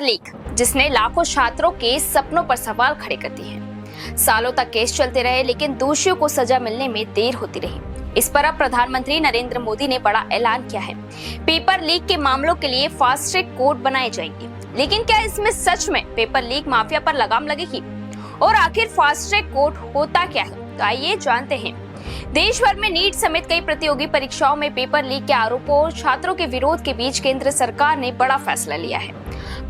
Paper leak, जिसने लाखों छात्रों के सपनों पर सवाल खड़े कर दिए हैं। सालों तक केस चलते रहे, लेकिन दोषियों को सजा मिलने में देर होती रही। इस पर अब प्रधानमंत्री नरेंद्र मोदी ने बड़ा ऐलान किया है। पेपर लीक के मामलों के लिए फास्ट ट्रैक कोर्ट बनाए जाएंगे। लेकिन क्या इसमें सच में पेपर लीक माफिया पर लगाम लगेगी? और आखिर फास्ट ट्रैक कोर्ट होता क्या है, तो आइए जानते हैं। देश भर में नीट समेत कई प्रतियोगी परीक्षाओं में पेपर लीक के आरोपों और छात्रों के विरोध के बीच केंद्र सरकार ने बड़ा फैसला लिया है।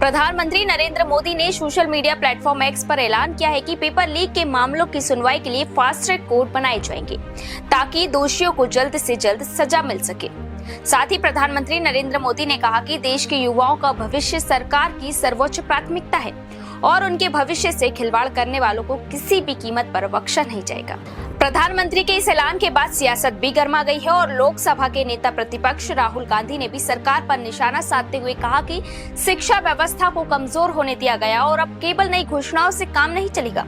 प्रधानमंत्री नरेंद्र मोदी ने सोशल मीडिया प्लेटफॉर्म एक्स पर ऐलान किया है कि पेपर लीक के मामलों की सुनवाई के लिए फास्ट ट्रैक कोर्ट बनाए जाएंगे, ताकि दोषियों को जल्द से जल्द सजा मिल सके। साथ ही प्रधानमंत्री नरेंद्र मोदी ने कहा कि देश के युवाओं का भविष्य सरकार की सर्वोच्च प्राथमिकता है और उनके भविष्य से खिलवाड़ करने वालों को किसी भी कीमत पर बख्शा नहीं जाएगा। प्रधानमंत्री के इस ऐलान के बाद सियासत भी गर्मा गई है और लोकसभा के नेता प्रतिपक्ष राहुल गांधी ने भी सरकार पर निशाना साधते हुए कहा कि शिक्षा व्यवस्था को कमजोर होने दिया गया और अब केवल नई घोषणाओं से काम नहीं चलेगा,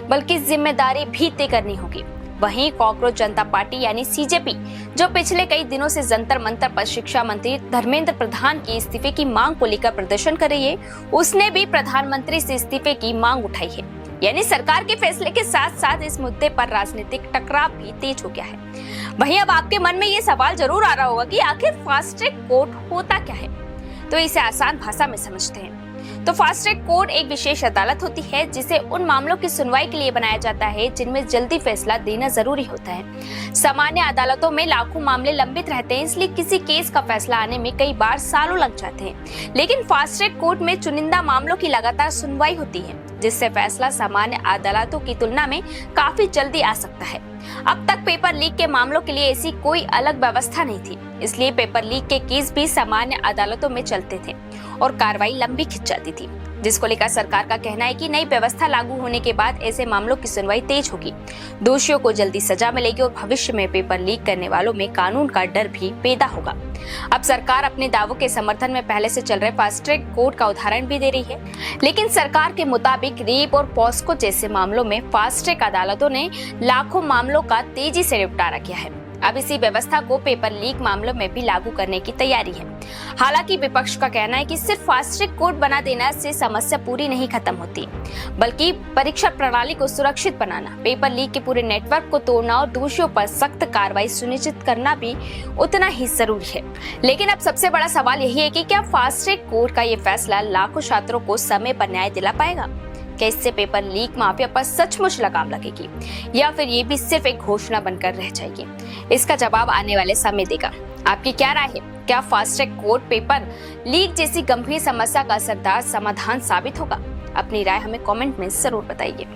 बल्कि जिम्मेदारी भी तय करनी होगी। वहीं कॉकरोच जनता पार्टी यानी सीजेपी, जो पिछले कई दिनों से जंतर मंतर पर शिक्षा मंत्री धर्मेंद्र प्रधान की इस्तीफे की मांग को लेकर प्रदर्शन कर रही है, उसने भी प्रधानमंत्री से इस्तीफे की मांग उठाई है। यानी सरकार के फैसले के साथ साथ इस मुद्दे पर राजनीतिक टकराव भी तेज हो गया है। वहीं अब आपके मन में ये सवाल जरूर आ रहा होगा कि आखिर फास्ट ट्रैक कोर्ट होता क्या है, तो इसे आसान भाषा में समझते हैं। तो फास्ट ट्रैक कोर्ट एक विशेष अदालत होती है, जिसे उन मामलों की सुनवाई के लिए बनाया जाता है जिनमें जल्दी फैसला देना जरूरी होता है। सामान्य अदालतों में लाखों मामले लंबित रहते हैं, इसलिए किसी केस का फैसला आने में कई बार सालों लग जाते हैं। लेकिन फास्ट ट्रैक कोर्ट में चुनिंदा मामलों की लगातार सुनवाई होती है, जिससे फैसला सामान्य अदालतों की तुलना में काफी जल्दी आ सकता है। अब तक पेपर लीक के मामलों के लिए ऐसी कोई अलग व्यवस्था नहीं थी, इसलिए पेपर लीक के केस भी सामान्य अदालतों में चलते थे और कार्रवाई लंबी खिंच जाती थी, जिसको लेकर सरकार का कहना है कि नई व्यवस्था लागू होने के बाद ऐसे मामलों की सुनवाई तेज होगी, दोषियों को जल्दी सजा मिलेगी और भविष्य में पेपर लीक करने वालों में कानून का डर भी पैदा होगा। अब सरकार अपने दावों के समर्थन में पहले से चल रहे फास्ट ट्रैक कोर्ट का उदाहरण भी दे रही है, लेकिन सरकार के मुताबिक रेप और पॉस्को जैसे मामलों में फास्ट ट्रैक अदालतों ने लाखों मामलों का तेजी से निपटारा किया है। अब इसी व्यवस्था को पेपर लीक मामलों में भी लागू करने की तैयारी है। हालांकि विपक्ष का कहना है कि सिर्फ फास्ट ट्रैक कोर्ट बना देने से समस्या पूरी नहीं खत्म होती, बल्कि परीक्षा प्रणाली को सुरक्षित बनाना, पेपर लीक के पूरे नेटवर्क को तोड़ना और दोषियों पर सख्त कार्रवाई सुनिश्चित करना भी उतना ही जरूरी है। लेकिन अब सबसे बड़ा सवाल यही है कि क्या फास्ट ट्रैक कोर्ट का ये फैसला लाखों छात्रों को समय पर न्याय दिला पाएगा? क्या इससे पेपर लीक माफिया पर सचमुच लगाम लगेगी, या फिर ये भी सिर्फ एक घोषणा बनकर रह जाएगी? इसका जवाब आने वाले समय देगा। आपकी क्या राय है? क्या fast track court paper leak जैसी गंभीर समस्या का असरदार समाधान साबित होगा? अपनी राय हमें कमेंट में जरूर बताइए।